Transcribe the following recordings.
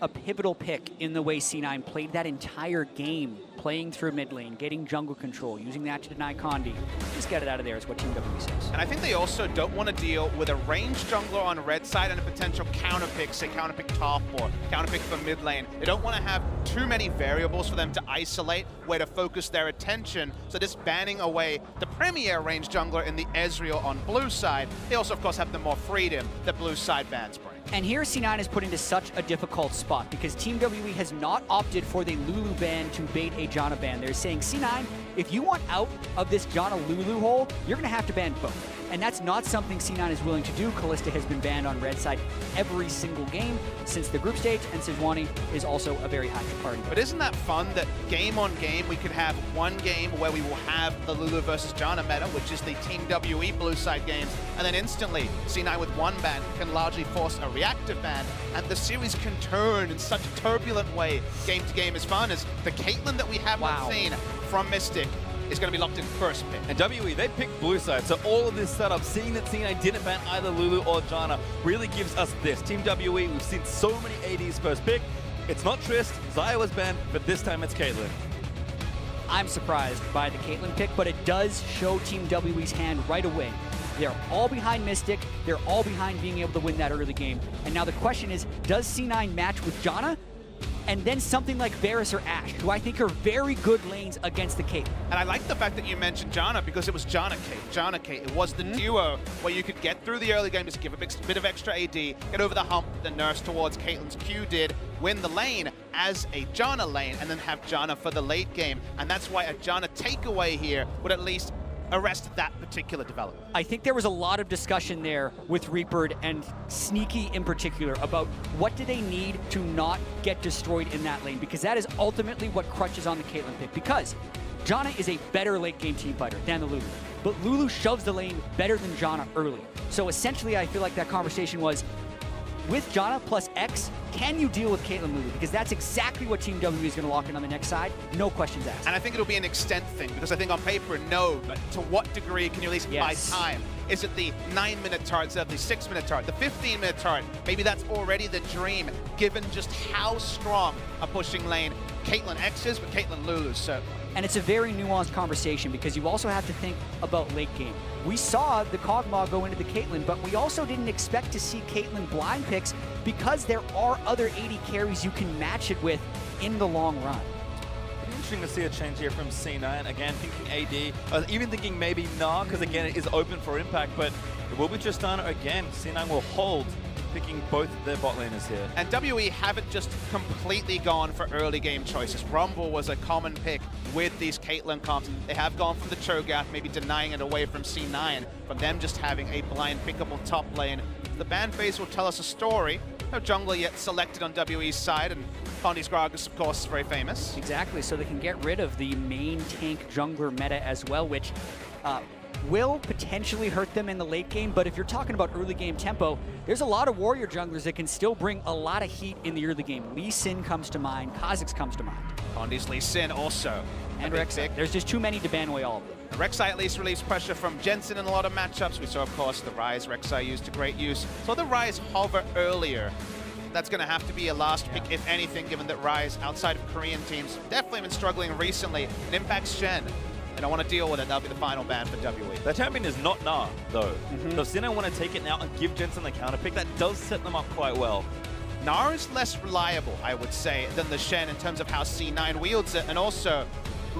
a pivotal pick in the way C9 played that entire game, playing through mid lane, getting jungle control, using that to deny condi. Just get it out of there is what Team W says. And I think they also don't want to deal with a ranged jungler on red side and a potential counter pick, say counter pick top or counter pick for mid lane. They don't want to have too many variables for them to isolate where to focus their attention. So just banning away the premier ranged jungler in the Ezreal on blue side. They also, of course, have the more freedom that blue side bans bring. And here C9 is put into such a difficult spot because Team WE has not opted for the Lulu ban to bait a Janna ban. They're saying, C9, if you want out of this Janna Lulu hole, you're going to have to ban both. And that's not something C9 is willing to do. Kalista has been banned on red side every single game since the group stage, and Sejuani is also a very high party. But isn't that fun that game on game we could have one game where we will have the Lulu versus Janna meta, which is the Team WE blue side games, and then instantly C9 with one ban can largely force a reactive ban, and the series can turn in such a turbulent way game to game as fun as the Caitlyn that we haven't seen from Mystic is going to be locked in first pick. And WE, they picked blue side, so all of this setup, seeing that C9 didn't ban either Lulu or Janna, really gives us this. Team WE, we've seen so many ADs first pick. It's not Trist, Xiye was banned, but this time it's Caitlyn. I'm surprised by the Caitlyn pick, but it does show Team WE's hand right away. They're all behind Mystic, they're all behind being able to win that early game. And now the question is, does C9 match with Janna? And then something like Varus or Ashe, who I think are very good lanes against the Caitlyn. And I like the fact that you mentioned Janna because it was Janna Kate. It was the duo where you could get through the early game, just give a bit of extra AD, get over the hump, the nurse towards Caitlyn's Q did, win the lane as a Janna lane, and then have Janna for the late game. And that's why a Janna takeaway here would at least arrest that particular development. I think there was a lot of discussion there with Reaper and Sneaky in particular about what do they need to not get destroyed in that lane, because that is ultimately what crutches on the Caitlyn pick, because Janna is a better late game team fighter than the Lulu, but Lulu shoves the lane better than Janna early. So essentially I feel like that conversation was, with Janna plus X, can you deal with Caitlyn Lulu? Because that's exactly what Team W is going to lock in on the next side. No questions asked. And I think it'll be an extent thing, because I think on paper, no, but to what degree can you at least buy time? Is it the 9-minute turret instead of the 6-minute turret, the 15-minute turret? Maybe that's already the dream, given just how strong a pushing lane Caitlyn X is, but Caitlyn Lulu is certainly. And it's a very nuanced conversation because you also have to think about late game. We saw the Kog'Maw go into the Caitlyn, but we also didn't expect to see Caitlyn blind picks because there are other AD carries you can match it with in the long run. Interesting to see a change here from C9. Again, thinking AD, even thinking maybe Gnar, because again, it is open for impact, but it will be Tristana again. C9 will hold, picking both their bot laners here. And WE haven't just completely gone for early game choices. Rumble was a common pick with these Caitlyn comps. They have gone from the Cho'Gath, maybe denying it away from C9, from them just having a blind pickable top lane. The ban phase will tell us a story. No jungler yet selected on WE's side, and Condi's Gragas, of course, is very famous. Exactly, so they can get rid of the main tank jungler meta as well, which will potentially hurt them in the late game, but if you're talking about early game tempo, there's a lot of warrior junglers that can still bring a lot of heat in the early game. Lee Sin comes to mind, Kha'Zix comes to mind. Condi's Lee Sin also. And Rek'Sai. There's just too many to ban away all of them. Rek'Sai at least relieves pressure from Jensen in a lot of matchups. We saw, of course, the Ryze Rek'Sai used to great use. So the Ryze hover earlier. That's going to have to be a last pick, if anything, given that Ryze, outside of Korean teams, definitely been struggling recently. It impacts Shen. They don't want to deal with it. That'll be the final ban for WE. Their champion is not Gnar, though. So if C9 want to take it now and give Jensen the counter pick, that does set them up quite well. Gnar is less reliable, I would say, than the Shen in terms of how C9 wields it, and also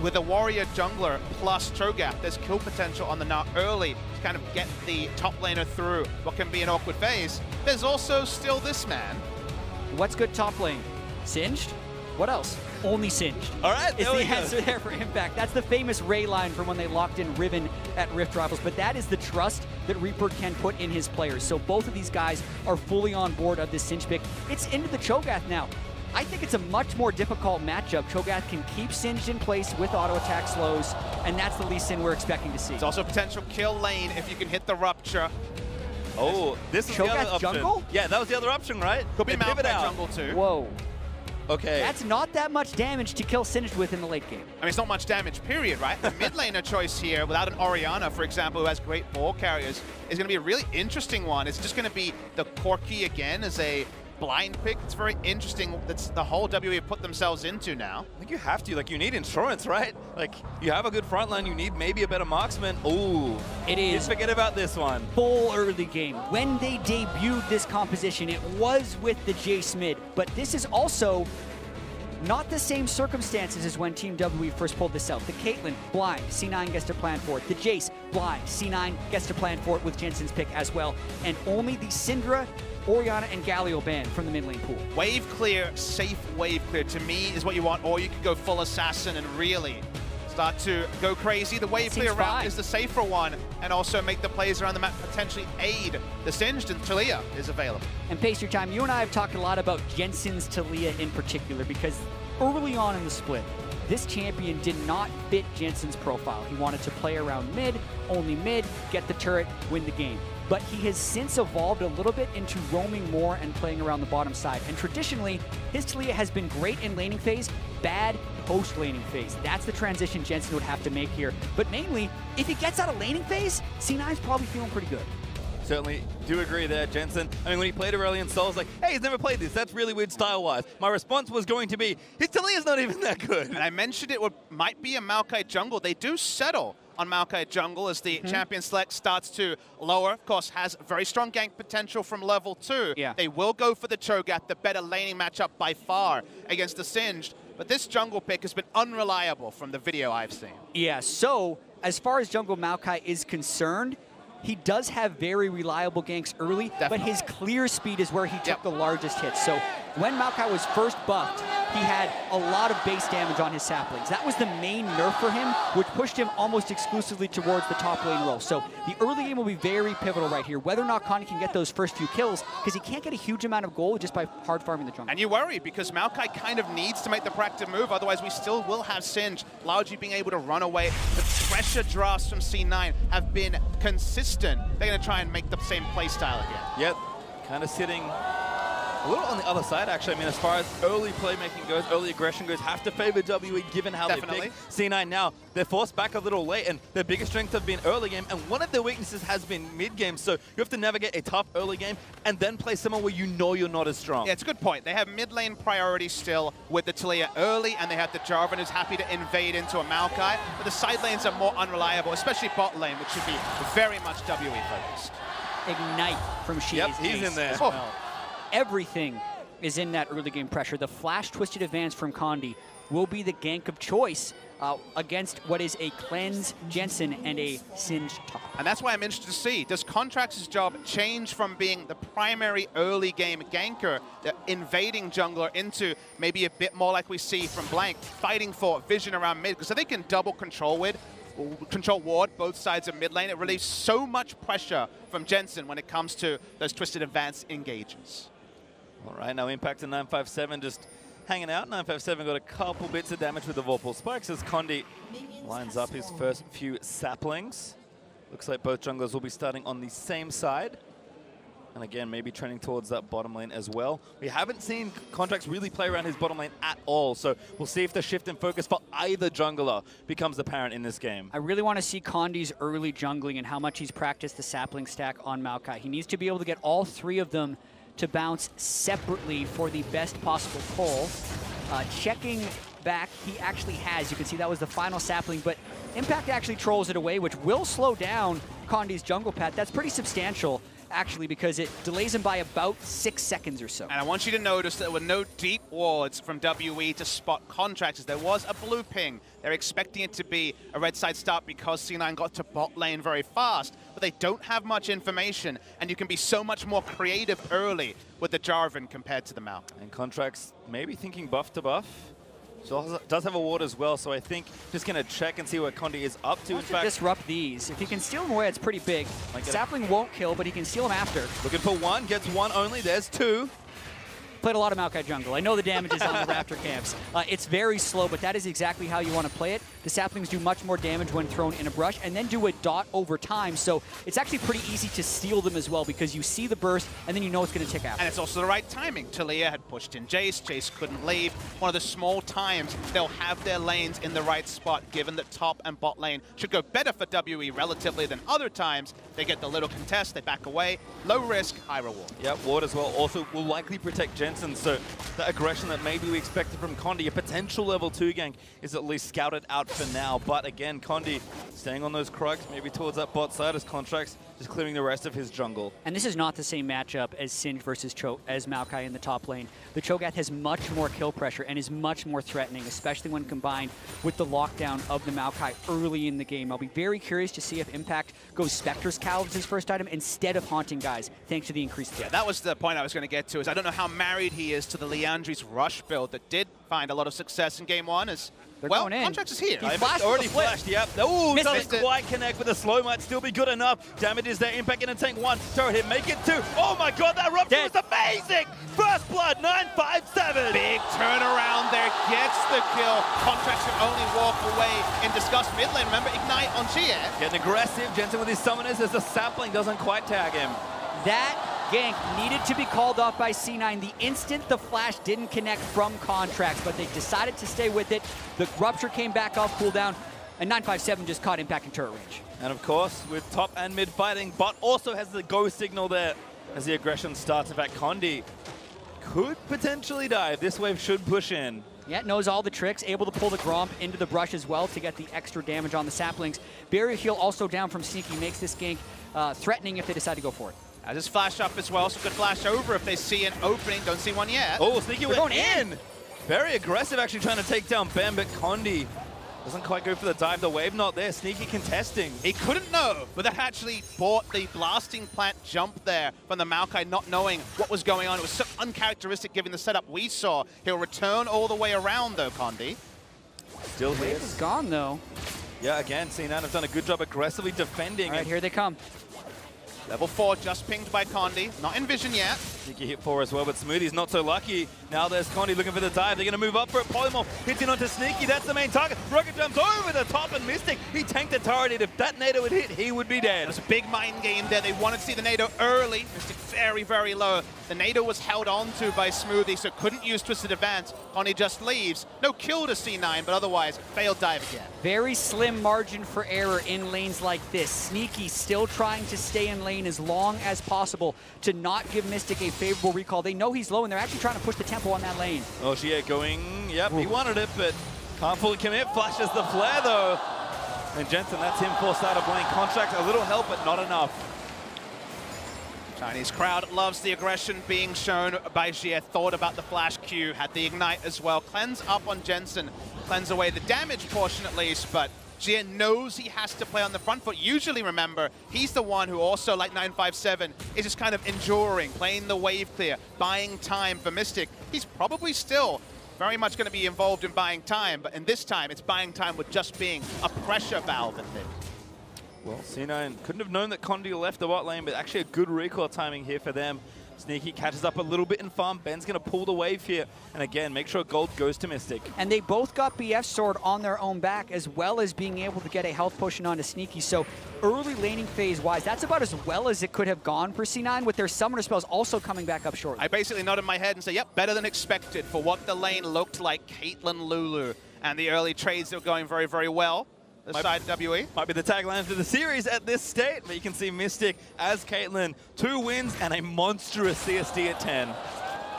with a warrior jungler plus Cho'Gath, there's kill potential on the Gnar early to kind of get the top laner through what can be an awkward phase. There's also still this man. What's good top lane? Singed? What else? Only Singed. All right, is the answer there for impact. That's the famous Ray line from when they locked in Riven at Rift Rivals, but that is the trust that Reaper can put in his players. So both of these guys are fully on board of this Singed pick. It's into the Cho'Gath now. I think it's a much more difficult matchup. Cho'Gath can keep Singed in place with auto attack slows, and that's the Lee Sin we're expecting to see. It's also a potential kill lane if you can hit the Rupture. Oh, this is the other option. Jungle? Yeah, that was the other option, right? Could be Maokai jungle too. Whoa. Okay. That's not that much damage to kill Singed with in the late game. I mean, it's not much damage, period, right? The mid laner choice here, without an Orianna, for example, who has great ball carriers, is going to be a really interesting one. It's just going to be the Corki again as a blind pick. It's very interesting. That's the whole WE put themselves into now. I think you have to. Like, you need insurance, right? Like, you have a good front line. You need maybe a better marksman. Ooh. It is. Just forget about this one. Full early game. When they debuted this composition, it was with the Jayce mid, but this is also not the same circumstances as when Team WE first pulled this out. The Caitlyn, blind, C9 gets to plan for it. The Jayce, blind, C9 gets to plan for it with Jensen's pick as well. And only the Syndra, Orianna, and Galio banned from the mid lane pool. Wave clear, safe wave clear, to me is what you want, or you could go full assassin and really start to go crazy. The wave clear route is the safer one, and also make the plays around the map potentially aid the Singed, and Taliyah is available. And PastryTime, you and I have talked a lot about Jensen's Taliyah in particular, because early on in the split, this champion did not fit Jensen's profile. He wanted to play around mid, only mid, get the turret, win the game. But he has since evolved a little bit into roaming more and playing around the bottom side. And traditionally, his Taliyah has been great in laning phase, bad post-laning phase. That's the transition Jensen would have to make here. But mainly, if he gets out of laning phase, C9's probably feeling pretty good. Certainly do agree there, Jensen. I mean, when he played Aurelion Sol, I was like, hey, he's never played this. That's really weird style-wise. My response was going to be, his Taliyah's not even that good. And I mentioned it might be a Maokai jungle. They do settle on Maokai jungle as the champion select starts to lower. Of course, has very strong gank potential from level 2. Yeah. They will go for the Cho'Gath, the better laning matchup by far against the Singed. But this jungle pick has been unreliable from the video I've seen. Yeah, so as far as jungle Maokai is concerned, he does have very reliable ganks early, but his clear speed is where he took the largest hits. So when Maokai was first buffed, he had a lot of base damage on his saplings. That was the main nerf for him, which pushed him almost exclusively towards the top lane role. So the early game will be very pivotal right here, whether or not Condi can get those first few kills, because he can't get a huge amount of gold just by hard farming the jungle. And you worry, because Maokai kind of needs to make the proactive move, otherwise we still will have Singed largely being able to run away. The pressure drafts from C9 have been consistent. They're going to try and make the same play style again. Yep, kind of sitting a little on the other side, actually. I mean, as far as early playmaking goes, early aggression goes, have to favor WE given how they pick C9 now. They're forced back a little late, and their biggest strength have been early game, and one of their weaknesses has been mid game, so you have to navigate a tough early game and then play someone where you know you're not as strong. Yeah, it's a good point. They have mid lane priority still with the Taliyah early, and they have the Jarvan who's happy to invade into a Maokai, but the side lanes are more unreliable, especially bot lane, which should be very much WE focused. Ignite from Xiye's Yep, he's in there. Everything is in that early game pressure. The flash twisted advance from Condi will be the gank of choice against what is a cleanse Jensen and a Singed top. And that's why I'm interested to see, does Contractz' job change from being the primary early game ganker, the invading jungler, into maybe a bit more like we see from Blank, fighting for vision around mid, because if they can double control ward both sides of mid lane, it relieves so much pressure from Jensen when it comes to those twisted advance engages. All right, now Impact and 957 just hanging out. 957 got a couple bits of damage with the Vorpal Spikes as Condi lines up his first few saplings. Looks like both junglers will be starting on the same side. And again, maybe trending towards that bottom lane as well. We haven't seen Contractz really play around his bottom lane at all, so we'll see if the shift in focus for either jungler becomes apparent in this game. I really want to see Condi's early jungling and how much he's practiced the sapling stack on Maokai. He needs to be able to get all three of them to bounce separately for the best possible pull. Checking back, he actually has. You can see that was the final sapling, but Impact actually trolls it away, which will slow down Condi's jungle path. That's pretty substantial, actually, because it delays him by about 6 seconds or so. And I want you to notice that there were no deep wards from WE to spot Contractz. There was a blue ping. They're expecting it to be a red side start because C9 got to bot lane very fast, but they don't have much information, and you can be so much more creative early with the Jarvan compared to the Maokai. And Contractz maybe thinking buff to buff. So does have a ward as well, so I think just going to check and see what Condi is up to. In fact, disrupt these. If he can steal them away, it's pretty big. Sapling won't kill, but he can steal them after. Looking for one, gets one only. There's two. played a lot of Maokai jungle. I know the damage is on the Raptor camps. It's very slow, but that is exactly how you want to play it. The saplings do much more damage when thrown in a brush, and then do a dot over time. So it's actually pretty easy to steal them as well because you see the burst, and then you know it's going to tick out. And it's also the right timing. Taliyah had pushed in Jayce. Jayce couldn't leave. One of the small times they'll have their lanes in the right spot, given that top and bot lane should go better for WE relatively than other times. They get the little contest, they back away. Low risk, high reward. Yeah, ward as well. Also will likely protect Jensen, so the aggression that maybe we expected from Condi, a potential level 2 gank, is at least scouted out for now. But again, Condi staying on those Krugs, maybe towards that bot side as Contractz, just clearing the rest of his jungle. And this is not the same matchup as Singed versus as Maokai in the top lane. The Cho'Gath has much more kill pressure and is much more threatening, especially when combined with the lockdown of the Maokai early in the game. I'll be very curious to see if Impact goes Spectre's Cowl as his first item instead of Haunting Guys, thanks to the increased threat. Yeah, that was the point I was going to get to, is I don't know how married he is to the Liandry's Rush build that did find a lot of success in game 1. Well, Contractz is here. He flashed already flashed, yep. Oh, doesn't quite connect, but the slow might still be good enough. Damage is there. Impact in and tank 1. Turret hit, make it 2. Oh my god, that rupture was amazing! First blood, 957. Big turnaround there, gets the kill. Contractz can only walk away in disgust mid lane. Remember, Ignite on Xiye. Getting aggressive, Jensen with his summoners as the sapling doesn't quite tag him. That gank needed to be called off by C9 the instant the flash didn't connect from Contractz, but they decided to stay with it. The rupture came back off cooldown, and 957 just caught Impact in turret range. And of course, with top and mid fighting, bot also has the go signal there as the aggression starts. In fact, Condi could potentially die. This wave should push in. Yeah, knows all the tricks, able to pull the Gromp into the brush as well to get the extra damage on the saplings. Barrier heal also down from Sneaky makes this gank threatening if they decide to go for it. Has his flash up as well, so good flash over if they see an opening. Don't see one yet. Oh, Sneaky went in! Very aggressive, actually trying to take down Ben, but Condi doesn't quite go for the dive. The wave not there. Sneaky contesting. He couldn't know, but that actually bought the blasting plant jump there from the Maokai, not knowing what was going on. It was so uncharacteristic given the setup we saw. He'll return all the way around though, Condi. Still here. It's gone though. Yeah, again, C9 have done a good job aggressively defending. All right, here they come. Level 4 just pinged by Condi. Not in vision yet. Sneaky hit 4 as well, but Smoothie's not so lucky. Now there's Condi looking for the dive. They're going to move up for it. Polymorph hits in onto Sneaky. That's the main target. Rocket jumps over the top, and Mystic, he tanked the turret. If that NATO would hit, he would be dead. It was a big mind game there. They wanted to see the NATO early. Mystic very, very low. The NATO was held onto by Smoothie, so couldn't use Twisted Advance. Condi just leaves. No kill to C9, but otherwise, failed dive again. Very slim margin for error in lanes like this. Sneaky still trying to stay in lane as long as possible to not give Mystic a favorable recall. They know he's low, and they're actually trying to push the tempo on that lane. Oh, Xiye going, yep, he wanted it, but can't fully commit. Flashes the flare, though. And Jensen, that's him forced out of lane. Contractz, a little help, but not enough. Chinese crowd loves the aggression being shown by Xiye. Thought about the flash Q, had the ignite as well. Cleanse up on Jensen, cleanse away the damage portion at least, but Xiye knows he has to play on the front foot. Usually, remember, he's the one who also, like 957, is just kind of enduring, playing the wave clear, buying time for Mystic. He's probably still very much going to be involved in buying time, but in this time, it's buying time with just being a pressure valve in it. Well, C9 couldn't have known that Condi left the bot lane, but actually a good recoil timing here for them. Sneaky catches up a little bit in farm. Ben's going to pull the wave here. And again, make sure gold goes to Mystic. And they both got BF Sword on their own back, as well as being able to get a health potion onto Sneaky. So early laning phase-wise, that's about as well as it could have gone for C9, with their summoner spells also coming back up shortly. I basically nodded my head and said, yep, better than expected for what the lane looked like. Caitlyn, Lulu, and the early trades that were going very, very well. The side WE. Might be the tagline for the series at this state, but you can see Mystic as Caitlyn. 2 wins and a monstrous CSD at 10.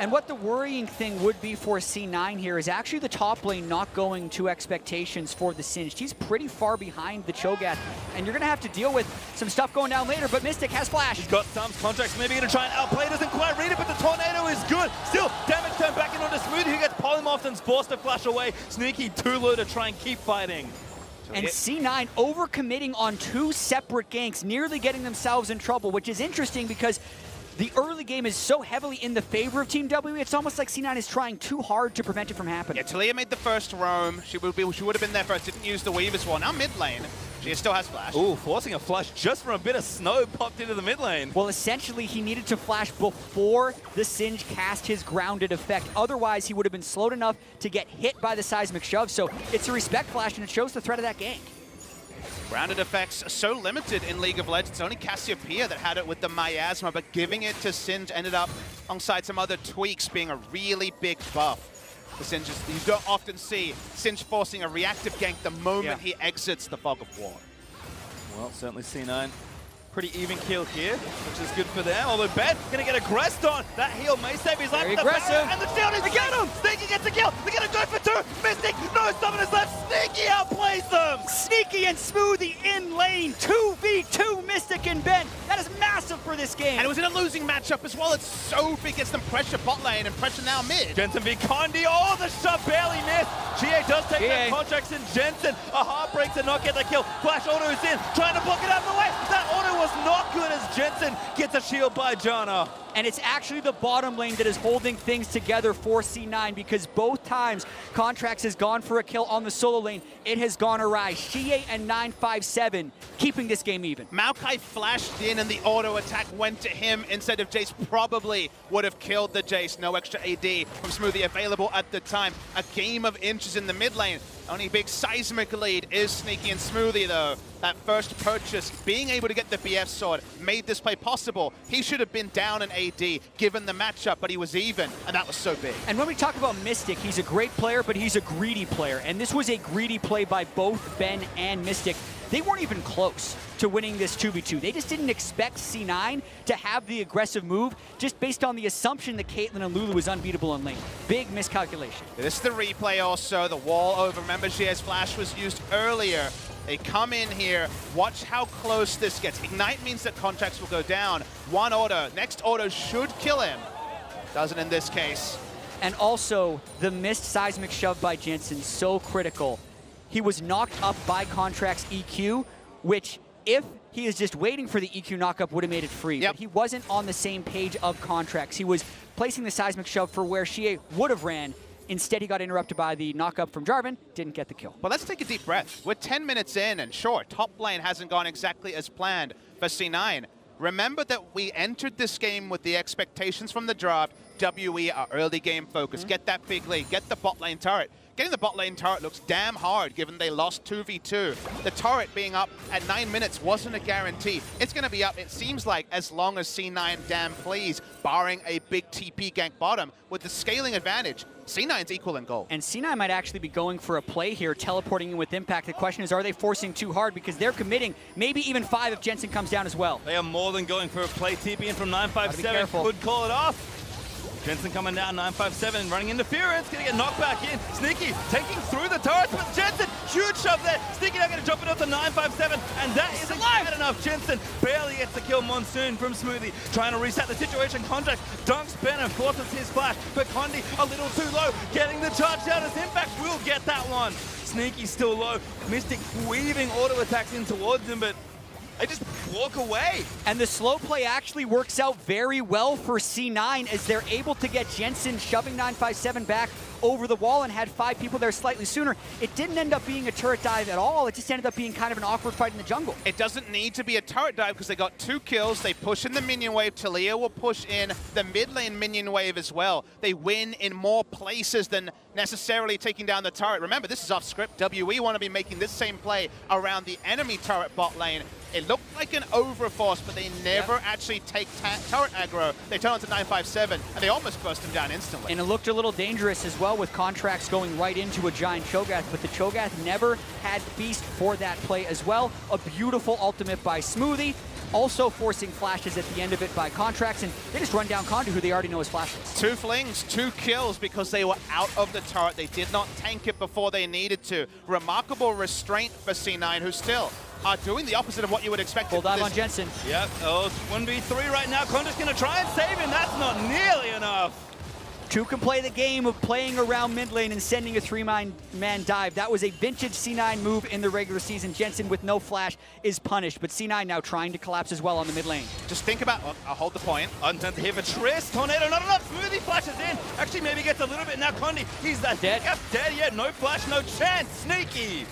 And what the worrying thing would be for C9 here is actually the top lane not going to expectations for the Singed. He's pretty far behind the Cho'Gath, and you're going to have to deal with some stuff going down later, but Mystic has flash. He's got some Contractz, maybe going to try and outplay, doesn't quite read it, but the tornado is good. Still, damage turned back in onto Smoothie, who gets polymorphed and forced to flash away. Sneaky too low to try and keep fighting. And C9 overcommitting on 2 separate ganks, nearly getting themselves in trouble, which is interesting because the early game is so heavily in the favor of Team WE, it's almost like C9 is trying too hard to prevent it from happening. Yeah, Taliyah made the first roam. She would have been there first, didn't use the weave as well. Now mid lane, Xiye still has flash. Ooh, forcing a flash just from a bit of snow popped into the mid lane. Well, essentially, he needed to flash before the Singe cast his grounded effect. Otherwise, he would have been slowed enough to get hit by the seismic shove. So it's a respect flash, and it shows the threat of that gank. Grounded effects are so limited in League of Legends. It's only Cassiopeia that had it with the Miasma, but giving it to Singe ended up, alongside some other tweaks, being a really big buff. The Singe, you don't often see Singe forcing a reactive gank the moment he exits the Fog of War. Well, certainly C9. Pretty even kill here, which is good for them. Although Ben gonna get aggressed on. That heal may save his life. Very aggressive. And the shield is get him! Sneaky gets a kill. They're gonna go for two. Mystic, no summoners left. Sneaky outplays them. Sneaky and Smoothie in lane. 2v2 Mystic and Ben. That is massive for this game. And it was in a losing matchup as well. It's so big, gets them pressure bot lane and pressure now mid. Jensen v condi. Oh, the shot barely missed. Xiye does take that Contractz in Jensen. A heartbreak to not get the kill. Flash auto's in, trying to block it out of the way. That auto was not good as Jensen gets a shield by Janna. And it's actually the bottom lane that is holding things together for C9, because both times Contractz has gone for a kill on the solo lane, it has gone awry. Xiye and 957 keeping this game even. Maokai flashed in and the auto attack went to him instead of Jayce. Probably would have killed the Jayce. No extra AD from Smoothie available at the time. A game of inches in the mid lane. Only big seismic lead is Sneaky and Smoothie though. That first purchase, being able to get the BF sword, made this play possible. He should have been down an AD given the matchup, but he was even, and that was so big. And when we talk about Mystic, he's a great player, but he's a greedy player. And this was a greedy play by both Ben and Mystic. They weren't even close to winning this 2v2. They just didn't expect C9 to have the aggressive move, just based on the assumption that Caitlyn and Lulu was unbeatable in lane. Big miscalculation. This is the replay also, the wall over. Remember, Xiye's flash was used earlier. They come in here, watch how close this gets. Ignite means that Contractz will go down. One auto, next auto should kill him. Doesn't in this case. And also, the missed seismic shove by Jensen, so critical. He was knocked up by Contractz EQ, which if he is just waiting for the EQ knockup would have made it free. Yep. But he wasn't on the same page of Contractz. He was placing the seismic shove for where Xiye would have ran. Instead, he got interrupted by the knockup from Jarvan, didn't get the kill. Well, let's take a deep breath. We're 10 minutes in, and sure, top lane hasn't gone exactly as planned for C9. Remember that we entered this game with the expectations from the draft. WE are early game focus. Get that big lead, get the bot lane turret. Getting the bot lane turret looks damn hard given they lost 2v2. The turret being up at 9 minutes wasn't a guarantee. It's going to be up, it seems like, as long as C9 damn please, barring a big TP gank bottom. With the scaling advantage, C9's equal in gold. And C9 might actually be going for a play here, teleporting in with impact. The question is, are they forcing too hard? Because they're committing maybe even 5 if Jensen comes down as well. They are more than going for a play. TP in from 957 could call it off. Jensen coming down, 957, running interference, gonna get knocked back in. Sneaky taking through the turrets with Jensen. Huge shove there. Sneaky now gonna jump it up to 957, and that isn't bad enough. Jensen barely gets the kill. Monsoon from Smoothie trying to reset the situation. Contractz dunks Ben and forces his flash, but Condi a little too low. Getting the charge down as Impact will get that one. Sneaky still low. Mystic weaving auto attacks in towards him, but they just walk away. And the slow play actually works out very well for C9 as they're able to get Jensen shoving 957 back over the wall and had 5 people there slightly sooner. It didn't end up being a turret dive at all. It just ended up being kind of an awkward fight in the jungle. It doesn't need to be a turret dive because they got 2 kills. They push in the minion wave. Taliyah will push in the mid lane minion wave as well. They win in more places than necessarily taking down the turret. Remember, this is off script. WE want to be making this same play around the enemy turret bot lane. It looked like an overforce, but they never actually take turret aggro. They turn on to 957, and they almost burst him down instantly. And it looked a little dangerous as well with Contractz going right into a giant Cho'Gath, but the Cho'Gath never had Beast for that play as well. A beautiful ultimate by Smoothie, also forcing flashes at the end of it by Contractz, and they just run down Condi, who they already know is flashless. 2 flings, 2 kills because they were out of the turret. They did not tank it before they needed to. Remarkable restraint for C9, who still are doing the opposite of what you would expect. Full dive on Jensen. Yep, oh, 1v3 right now. Condi's gonna try and save him. That's not nearly enough. 2 can play the game of playing around mid lane and sending a 3-man dive. That was a vintage C9 move in the regular season. Jensen with no flash is punished, but C9 now trying to collapse as well on the mid lane. Just think about, I'll hold the point. Untent here for Trist. Tornado, not enough. Smoothie flashes in. Actually, maybe gets a little bit now. Condi, he's dead. Dead yet. No flash, no chance. Sneaky.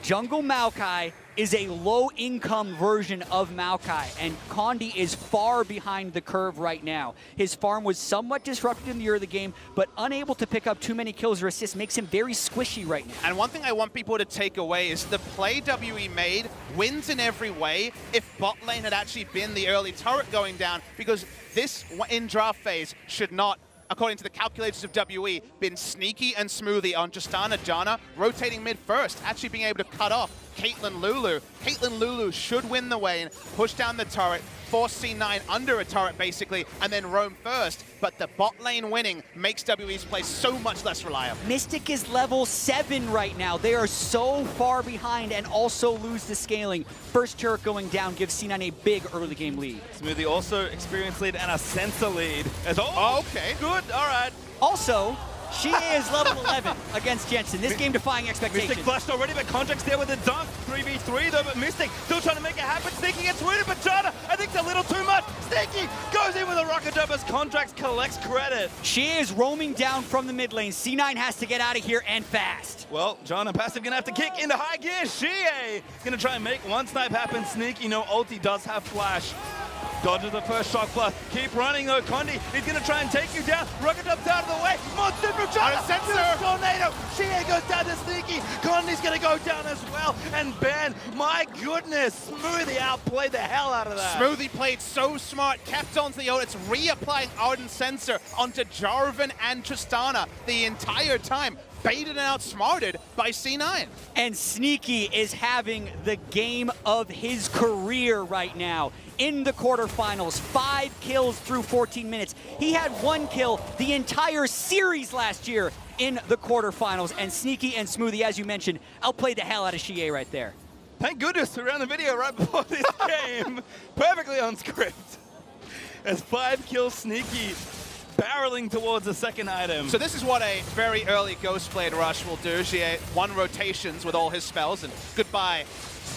Jungle Maokai is a low-income version of Maokai, and Condi is far behind the curve right now. His farm was somewhat disrupted in the early game, but unable to pick up too many kills or assists makes him very squishy right now. And one thing I want people to take away is the play WE made wins in every way if bot lane had actually been the early turret going down, because this in draft phase should not, according to the calculations of WE, been Sneaky and Smoothie on Tristana, Janna, rotating mid first, actually being able to cut off Caitlyn, Lulu. Caitlyn, Lulu should win the lane, push down the turret, force C9 under a turret basically, and then roam first. But the bot lane winning makes WE's play so much less reliable. Mystic is level 7 right now. They are so far behind and also lose the scaling. First turret going down gives C9 a big early game lead. Smoothie also experienced lead and a sensor lead. Okay. Good, all right. Also, Xiye is level 11 against Jensen. This game defying expectations. Mystic flashed already, but Contractz there with a dunk. 3v3 though, but Mystic still trying to make it happen. Sneaky gets wounded, but Janna, I think it's a little too much. Sneaky goes in with a rocket jump as Contractz collects credit. Xiye is roaming down from the mid lane. C9 has to get out of here and fast. Well, Janna passive gonna have to kick into high gear. Xiye gonna try and make one snipe happen. Sneaky, no ulti, does have flash. Dodges the first shock blast. Keep running though, Condi. He's going to try and take you down. Rocket jumps out of the way. Monster from Janna. Tornado. Xiye goes down to Sneaky. Condi's going to go down as well. And Ben, my goodness, Smoothie outplayed the hell out of that. Smoothie played so smart, kept onto the ult. It's reapplying Ornn sensor onto Jarvan and Tristana the entire time. Baited and outsmarted by C9. And Sneaky is having the game of his career right now. In the quarterfinals, 5 kills through 14 minutes. He had 1 kill the entire series last year in the quarterfinals. And Sneaky and Smoothie, as you mentioned, outplayed the hell out of Xiye right there. Thank goodness we ran the video right before this game. Perfectly on script. As 5 kills Sneaky, barreling towards the second item. So this is what a very early Ghostblade rush will do. Xiye 1 rotations with all his spells and goodbye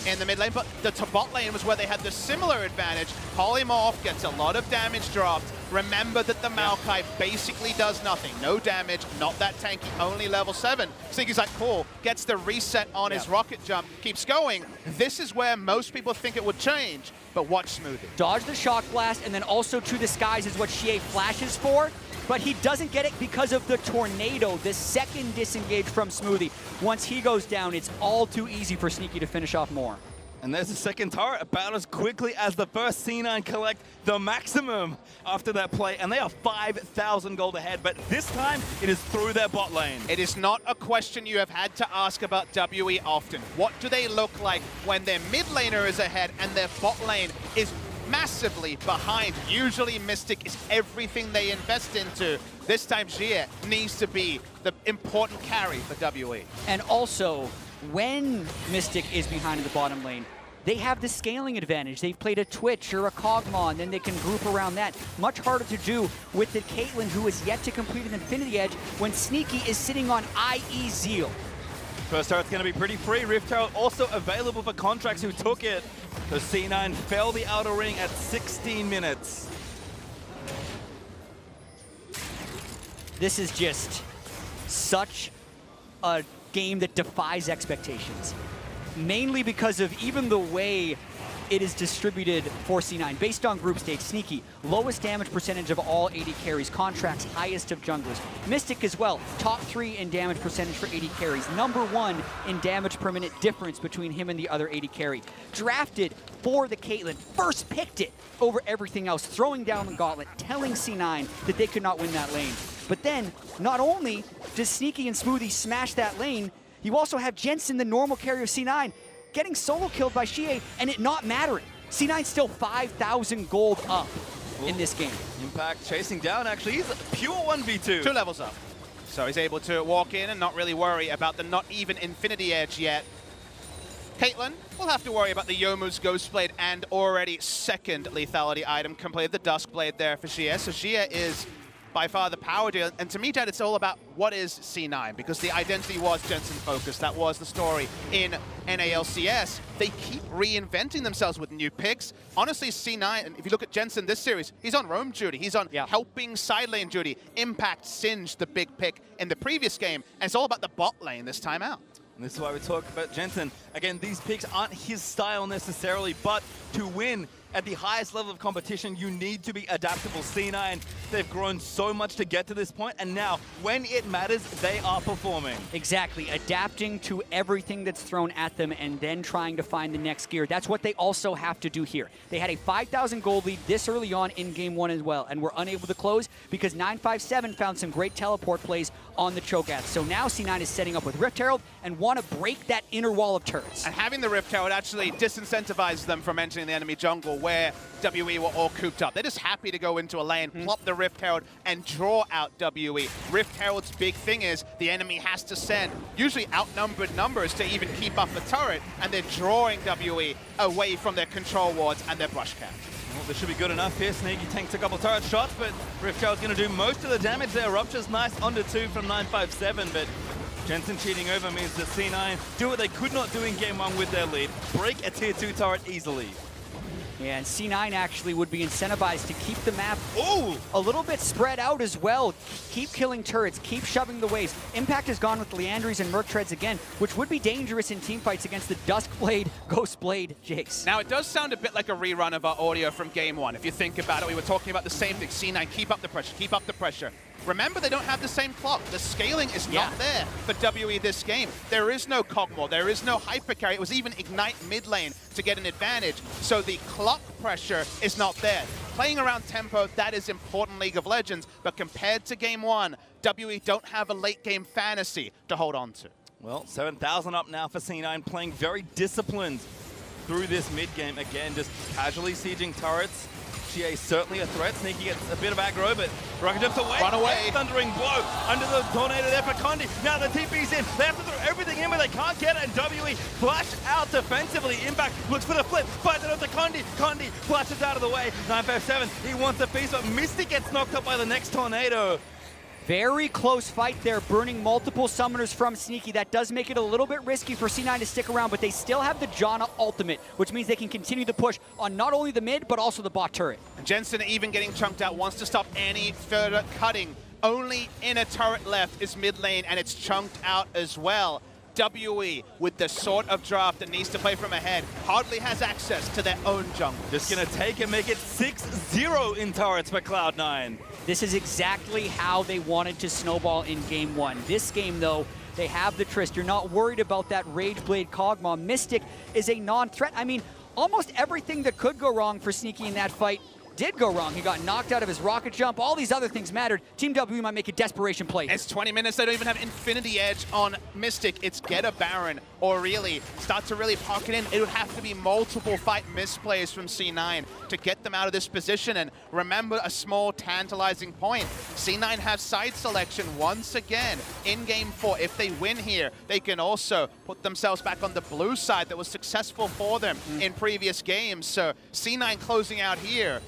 in the mid lane, but the bot lane was where they had the similar advantage. Polymorph gets a lot of damage dropped. Remember that the Maokai basically does nothing. No damage, not that tanky, only level 7. Sneaky's like, cool, gets the reset on his rocket jump, keeps going. This is where most people think it would change, but watch Smoothie. Dodge the shock blast, and then also to disguise is what Xiye flashes for, but he doesn't get it because of the tornado, the second disengage from Smoothie. Once he goes down, it's all too easy for Sneaky to finish off more. And there's the second turret about as quickly as the first C9 collect the maximum after that play. And they are 5,000 gold ahead, but this time it is through their bot lane. It is not a question you have had to ask about WE often. What do they look like when their mid laner is ahead and their bot lane is massively behind? Usually Mystic is everything they invest into. This time Xiye needs to be the important carry for WE. And also, when Mystic is behind in the bottom lane, they have the scaling advantage. They've played a Twitch or a Kog'Maw, and then they can group around that. Much harder to do with the Caitlyn, who is yet to complete an Infinity Edge, when Sneaky is sitting on IE Zeal. First turret's going to be pretty free. Rift Herald also available for Contractz, who took it. The C9 fell the outer ring at 16 minutes. This is just such a game that defies expectations. Mainly because of even the way it is distributed for C9. Based on group stage, Sneaky, lowest damage percentage of all AD carries. Contractz, highest of junglers. Mystic as well, top 3 in damage percentage for AD carries. #1 in damage per minute difference between him and the other AD carry. Drafted for the Caitlyn, first picked it over everything else, throwing down the gauntlet, telling C9 that they could not win that lane. But then, not only does Sneaky and Smoothie smash that lane, you also have Jensen, the normal carry of C9, getting solo killed by Xiye and it not mattering. C9 still 5,000 gold up in this game. Impact chasing down, actually. He's a pure 1v2. 2 levels up. So he's able to walk in and not really worry about the not even Infinity Edge yet. Caitlyn will have to worry about the Youmuu's Ghostblade and already second lethality item completed, the Duskblade there for Xiye. So Xiye is by far the power deal. And to me, Jatt, it's all about what is C9, because the identity was Jensen focused. That was the story in NALCS. They keep reinventing themselves with new picks. Honestly, C9, and if you look at Jensen this series, he's on roam duty. He's on helping side lane duty. Impact singed the big pick in the previous game, and it's all about the bot lane this time out. And this is why we talk about Jensen. Again, these picks aren't his style necessarily, but to win at the highest level of competition, you need to be adaptable. C9, they've grown so much to get to this point, and now, when it matters, they are performing. Exactly, adapting to everything that's thrown at them and then trying to find the next gear. That's what they also have to do here. They had a 5,000 gold lead this early on in game one as well, and were unable to close because 957 found some great teleport plays on the Cho'Gath. So now C9 is setting up with Rift Herald and want to break that inner wall of turrets. And having the Rift Herald actually disincentivizes them from entering the enemy jungle where WE were all cooped up. They're just happy to go into a lane, plop the Rift Herald, and draw out WE. Rift Herald's big thing is the enemy has to send usually outnumbered numbers to even keep up a turret, and they're drawing WE away from their control wards and their brush cap. Well, this should be good enough here. Sneaky tanks a couple turret shots, but Rift Herald's going to do most of the damage there. Rupture's nice onto 2 from 957, but Jensen cheating over means that C9 do what they could not do in game 1 with their lead, break a tier 2 turret easily. Yeah, and C9 actually would be incentivized to keep the map Ooh! a little bit spread out as well. Keep killing turrets, keep shoving the waves. Impact has gone with Leandries and Merc Treads again, which would be dangerous in teamfights against the Duskblade, Ghostblade, Jayce. Now, it does sound a bit like a rerun of our audio from game 1. If you think about it, we were talking about the same thing. C9, keep up the pressure, keep up the pressure. Remember, they don't have the same clock. The scaling is not there for WE this game. There is no Cogmore. There is no hypercarry. It was even Ignite mid lane to get an advantage. So the clock pressure is not there. Playing around tempo, that is important League of Legends. But compared to game 1, WE don't have a late game fantasy to hold on to. Well, 7,000 up now for C9, playing very disciplined through this mid game. Again, just casually sieging turrets. Xiye certainly a threat. Sneaky gets a bit of aggro, but Rocket jumps away. Run away. Thundering blow under the tornado there for Condi. Now the TP's in. They have to throw everything in, but they can't get it. And WE flash out defensively. Impact looks for the flip. Finds it out to Condi. Condi flashes out of the way. 957. He wants the piece, but Mystic gets knocked up by the next tornado. Very close fight there, burning multiple summoners from Sneaky. That does make it a little bit risky for C9 to stick around, but they still have the Janna ultimate, which means they can continue the push on not only the mid, but also the bot turret. And Jensen, even getting chunked out, wants to stop any further cutting. Only inner turret left is mid lane, and it's chunked out as well. WE, with the sort of draft that needs to play from ahead, hardly has access to their own jungle. Just going to take and make it 6-0 in turrets for Cloud9. This is exactly how they wanted to snowball in game 1. This game, though, they have the Trist. You're not worried about that Rageblade Kog'Maw. Mystic is a non-threat. I mean, almost everything that could go wrong for Sneaky in that fight did go wrong. He got knocked out of his rocket jump. All these other things mattered. Team W might make a desperation play. It's 20 minutes. They don't even have Infinity Edge on Mystic. It's get a Baron or really start to really pocket in. It would have to be multiple fight misplays from C9 to get them out of this position. And remember a small tantalizing point. C9 have side selection once again in game 4. If they win here, they can also put themselves back on the blue side that was successful for them in previous games. So C9 closing out here,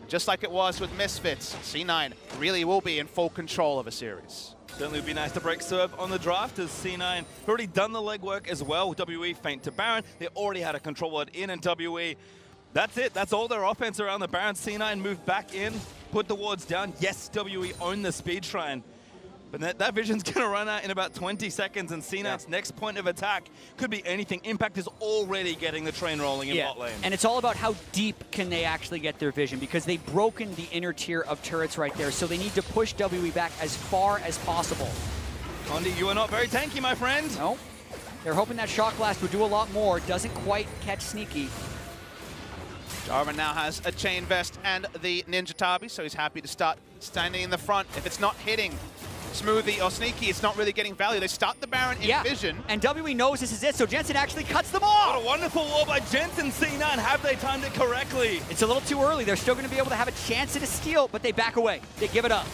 just like it was with Misfits, C9 really will be in full control of a series. Certainly would be nice to break serve on the draft, as C9 already done the legwork as well. WE feint to Baron. They already had a control ward in, and WE, that's it. That's all their offense around the Baron. C9 moved back in, put the wards down. Yes, WE own the speed shrine. But that vision's going to run out in about 20 seconds, and C9's next point of attack could be anything. Impact is already getting the train rolling in bot lane. And it's all about how deep can they actually get their vision, because they've broken the inner tier of turrets right there, so they need to push WE back as far as possible. Condi, you are not very tanky, my friend. No. They're hoping that Shock Blast would do a lot more. Doesn't quite catch Sneaky. Jarvan now has a chain vest and the Ninja Tabi, so he's happy to start standing in the front. If it's not hitting Smoothie or Sneaky, it's not really getting value. They start the Baron in vision. And WE knows this is it, so Jensen actually cuts them off. What a wonderful wall by Jensen. C9, have they timed it correctly? It's a little too early. They're still going to be able to have a chance at a steal, but they back away. They give it up.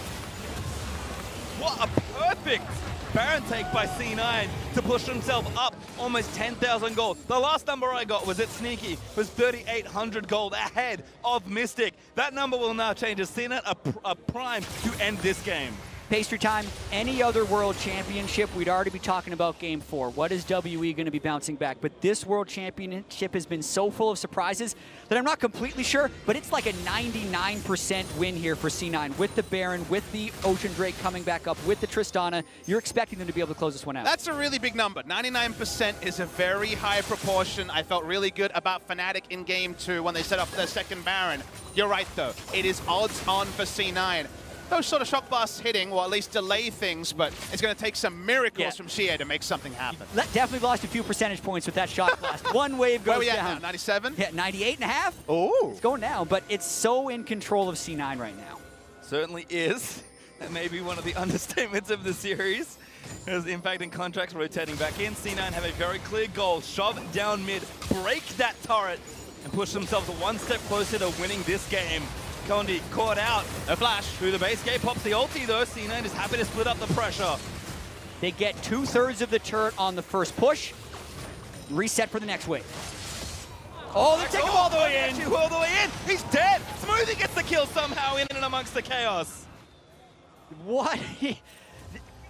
What a perfect Baron take by C9 to push himself up almost 10,000 gold. The last number I got was at Sneaky, was 3,800 gold ahead of Mystic. That number will now change as C9 a prime to end this game. PastryTime, any other World Championship, we'd already be talking about Game 4. What is WE going to be bouncing back? But this World Championship has been so full of surprises that I'm not completely sure, but it's like a 99% win here for C9 with the Baron, with the Ocean Drake coming back up, with the Tristana. You're expecting them to be able to close this one out. That's a really big number. 99% is a very high proportion. I felt really good about Fnatic in Game 2 when they set up their second Baron. You're right, though. It is odds on for C9. Those sort of shock blasts hitting, or at least delay things, but it's going to take some miracles from Xiye to make something happen. Definitely lost a few percentage points with that shock blast. One wave goes down. Where are we at now, 97? Yeah, 98.5. Oh. It's going down, but it's so in control of C9 right now. Certainly is. That may be one of the understatements of the series. As the Impact and Contractz rotating back in, C9 have a very clear goal. Shove down mid, break that turret, and push themselves one step closer to winning this game. Condi caught out. A flash through the base gate, pops the ulti though. C9 is happy to split up the pressure. They get 2/3 of the turret on the first push. Reset for the next wave. Oh, they take him all the way in. All the way in. He's dead. Smoothie gets the kill somehow in and amongst the chaos. What?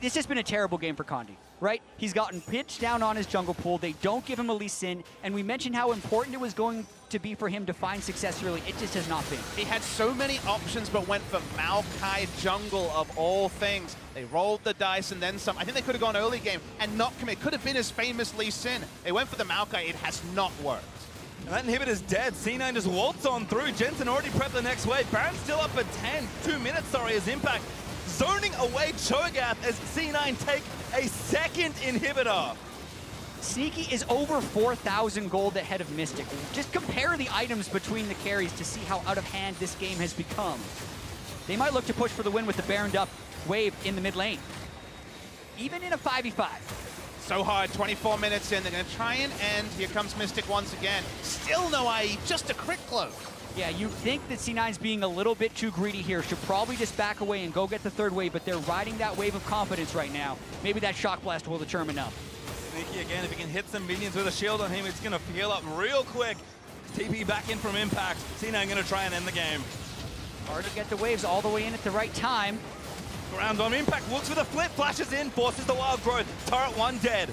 This has been a terrible game for Condi, right? He's gotten pitched down on his jungle pool. They don't give him a Lee Sin, and we mentioned how important it was going to be for him to find success early. It just has not been. He had so many options, but went for Maokai jungle of all things. They rolled the dice and then some. I think they could have gone early game and not commit. Could have been his famous Lee Sin. They went for the Maokai. It has not worked. And that inhibitor's dead. C9 just waltz on through. Jensen already prepped the next wave. Baron's still up for 2 minutes, sorry, as Impact. Zoning away Cho'Gath as C9 take a second inhibitor. Sneaky is over 4,000 gold ahead of Mystic. Just compare the items between the carries to see how out of hand this game has become. They might look to push for the win with the Baroned up wave in the mid lane. Even in a 5v5. So hard, 24 minutes in. They're going to try and end. Here comes Mystic once again. Still no IE, just a crit close. Yeah, you think that C9's being a little bit too greedy here. Should probably just back away and go get the third wave, but they're riding that wave of confidence right now. Maybe that shock blast will determine enough. Sneaky again, if he can hit some minions with a shield on him, it's going to heal up real quick. TP back in from Impact. C9 going to try and end the game. Hard to get the waves all the way in at the right time. Ground on Impact, looks for the flip, flashes in, forces the wild growth. Turret 1 dead.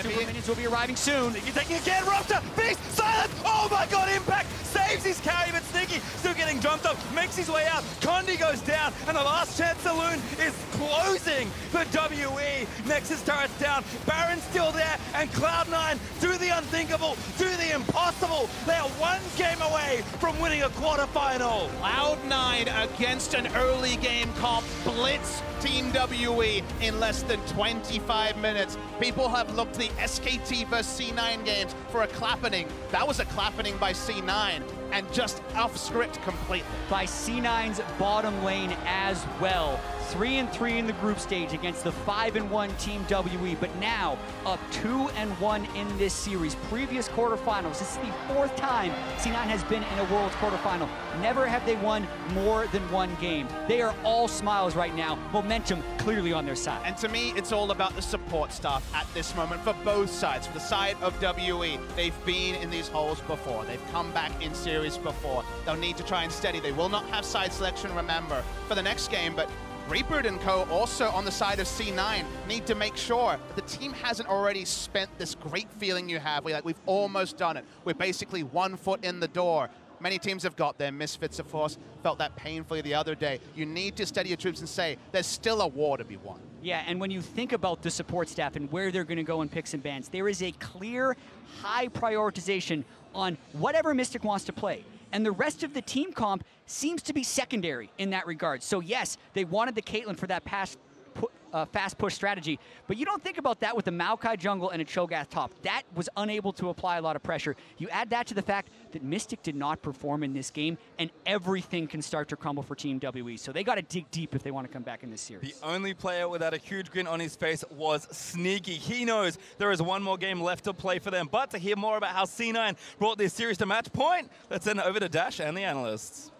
Super minions will be arriving soon. Sneaky taking again, Rupture, Beast, Silence! Oh my god, Impact saves his carry, but Sneaky still getting jumped up, makes his way out. Condi goes down, and the last chance saloon is closing for WE. Nexus turret's down, Baron's still there, and Cloud9 do the unthinkable, do the impossible. They are 1 game away from winning a quarterfinal. Cloud9 against an early game comp blitz Team WE in less than 25 minutes. People have looked to the SKT vs C9 games for a clappening. That was a clappening by C9 and just off script completely. By C9's bottom lane as well. 3-3 in the group stage against the 5-1 Team WE, but now up 2-1 in this series. Previous quarterfinals, this is the 4th time C9 has been in a Worlds quarterfinal. Never have they won more than 1 game. They are all smiles right now. Momentum clearly on their side. And to me, it's all about the support staff at this moment for both sides. For the side of WE, they've been in these holes before. They've come back in series before. They'll need to try and steady. They will not have side selection, remember, for the next game, but Reaper and co. also on the side of C9 need to make sure that the team hasn't already spent this great feeling you have. We've almost done it. We're basically 1 foot in the door. Many teams have got there. Misfits, of course, felt that painfully the other day. You need to steady your troops and say, there's still a war to be won. Yeah, and when you think about the support staff and where they're going to go in picks and bans, there is a clear, high prioritization on whatever Mystic wants to play. And the rest of the team comp seems to be secondary in that regard. So yes, they wanted the Caitlyn for that fast push strategy, but you don't think about that with the Maokai jungle and a Cho'Gath top. That was unable to apply a lot of pressure. You add that to the fact that Mystic did not perform in this game, and everything can start to crumble for Team WE. So they got to dig deep if they want to come back in this series. The only player without a huge grin on his face was Sneaky. He knows there is 1 more game left to play for them. But to hear more about how C9 brought this series to match point, let's send it over to Dash and the analysts.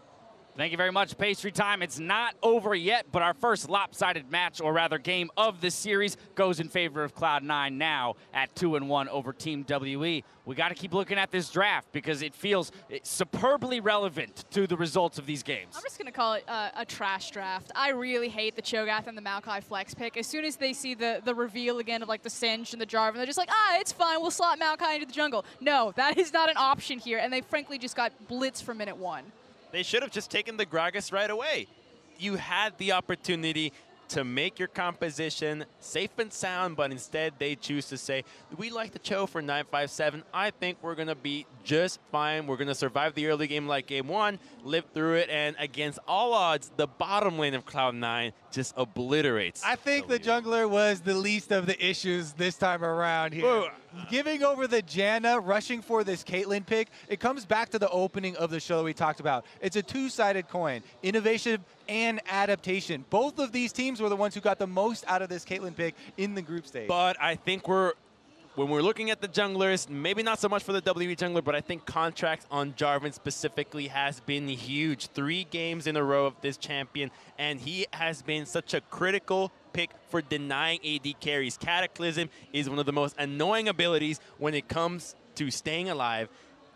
Thank you very much, PastryTime. It's not over yet, but our first lopsided match, or rather game of the series, goes in favor of Cloud9 now at 2-1 over Team WE. We got to keep looking at this draft because it feels superbly relevant to the results of these games. I'm just going to call it a trash draft. I really hate the Cho'Gath and the Maokai flex pick. As soon as they see the reveal again of like the Singe and the Jarvan, they're just like, it's fine, we'll slot Maokai into the jungle. No, that is not an option here, and they frankly just got blitzed from minute 1. They should have just taken the Gragas right away. You had the opportunity to make your composition safe and sound, but instead they choose to say, we like the Cho for 957. I think we're going to be just fine. We're going to survive the early game like game 1, live through it, and against all odds, the bottom lane of Cloud9 just obliterates. I think the jungler was the least of the issues this time around here. Giving over the Janna, rushing for this Caitlyn pick, it comes back to the opening of the show we talked about. It's a two-sided coin, innovation and adaptation. Both of these teams were the ones who got the most out of this Caitlyn pick in the group stage. But I think when we're looking at the junglers, maybe not so much for the WE jungler, but I think Contractz on Jarvan specifically has been huge. 3 games in a row of this champion, and he has been such a critical pick for denying AD carries. Cataclysm is one of the most annoying abilities when it comes to staying alive,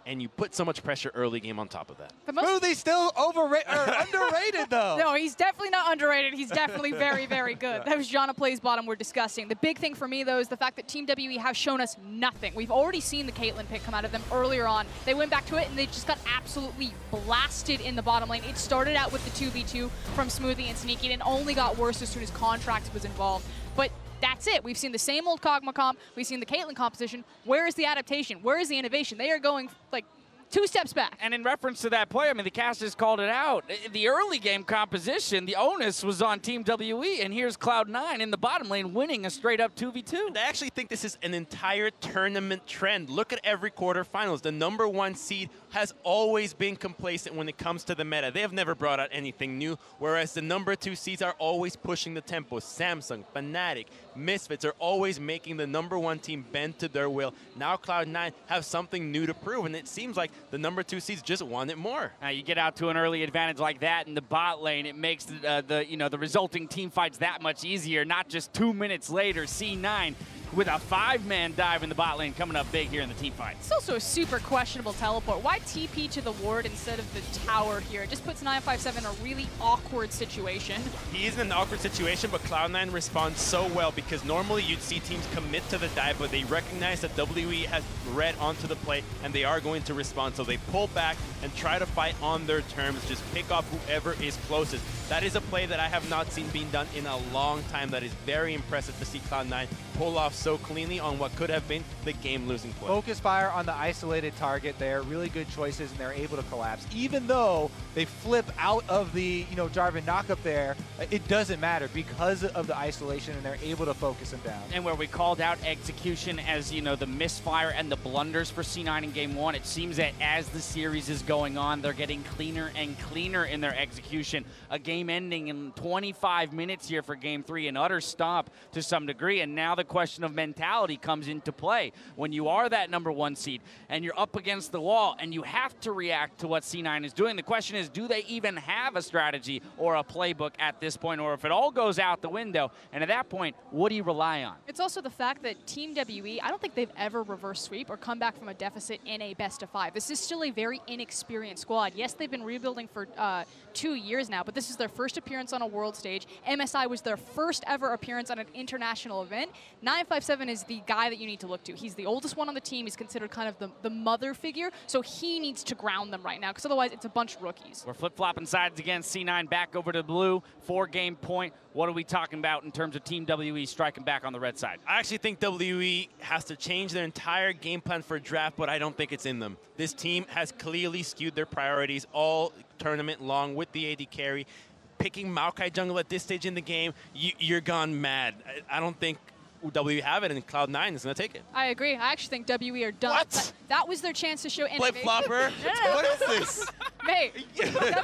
and you put so much pressure early game on top of that. Smoothie's still underrated, though. No, he's definitely not underrated. He's definitely very, very good. That was Janna plays bottom we're discussing. The big thing for me, though, is the fact that Team WE have shown us nothing. We've already seen the Caitlyn pick come out of them earlier on. They went back to it, and they just got absolutely blasted in the bottom lane. It started out with the 2v2 from Smoothie and Sneaky, and it only got worse as soon as Contractz was involved. But that's it. We've seen the same old Kog'Maw comp. We've seen the Caitlyn composition. Where is the adaptation? Where is the innovation? They are going, like, 2 steps back. And in reference to that play, I mean, the casters called it out. The early game composition, the onus was on Team WE, and here's Cloud9 in the bottom lane winning a straight-up 2v2. I actually think this is an entire tournament trend. Look at every quarterfinals. The #1 seed has always been complacent when it comes to the meta. They have never brought out anything new, whereas the #2 seeds are always pushing the tempo. Samsung, Fnatic, Misfits are always making the #1 team bend to their will. Now Cloud9 have something new to prove, and it seems like the #2 seeds just want it more. Now you get out to an early advantage like that in the bot lane, it makes the resulting team fights that much easier. Not just 2 minutes later, C9 with a 5-man dive in the bot lane coming up big here in the team fight. It's also a super questionable teleport. Why TP to the ward instead of the tower here? It just puts 957 in a really awkward situation. He is in an awkward situation, but Cloud9 responds so well because normally you'd see teams commit to the dive, but they recognize that WE has read onto the play and they are going to respond. So they pull back and try to fight on their terms, just pick off whoever is closest. That is a play that I have not seen being done in a long time. That is very impressive to see Cloud9 pull off so cleanly on what could have been the game-losing play. Focus fire on the isolated target there. Really good choices, and they're able to collapse. Even though they flip out of the Jarvan knockup there, it doesn't matter because of the isolation, and they're able to focus him down. And where we called out execution as, the misfire and the blunders for C9 in game 1, it seems that as the series is going on, they're getting cleaner and cleaner in their execution. A game ending in 25 minutes here for game 3, an utter stomp to some degree, and now the question of mentality comes into play. When you are that #1 seed and you're up against the wall and you have to react to what C9 is doing, the question is, do they even have a strategy or a playbook at this point, or if it all goes out the window, and at that point, what do you rely on? It's also the fact that Team WE, I don't think they've ever reverse sweep or come back from a deficit in a best-of-5. This is still a very inexperienced squad. Yes, they've been rebuilding for 2 years now, but this is their first appearance on a world stage. MSI was their first ever appearance on an international event. 957 is the guy that you need to look to. He's the oldest one on the team. He's considered kind of the mother figure, so he needs to ground them right now, because otherwise it's a bunch of rookies. We're flip-flopping sides again. C9 back over to blue, 4-game point. What are we talking about in terms of Team WE striking back on the red side? I actually think WE has to change their entire game plan for draft, but I don't think it's in them. This team has clearly skewed their priorities all tournament long with the AD carry. Picking Maokai jungle at this stage in the game, you're gone mad. I don't think WE have it, and Cloud9 is going to take it. I agree. I actually think WE are done. What? That was their chance to show innovation. Flip-flopper? No. What is this? Mate,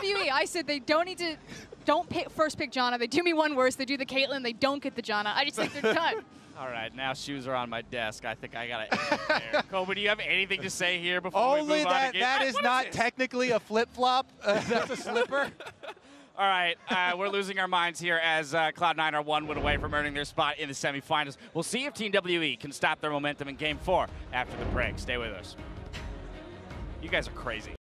WE, I said they don't need to, don't first pick Janna. They do me one worse. They do the Caitlyn. They don't get the Janna. I just think they're done. All right, now shoes are on my desk. I think I got to Kobe, do you have anything to say here before we move on? Only that is not technically a flip-flop. That's a slipper. All right, we're losing our minds here as Cloud9 are 1 win away from earning their spot in the semifinals. We'll see if Team WE can stop their momentum in Game 4 after the break. Stay with us. You guys are crazy.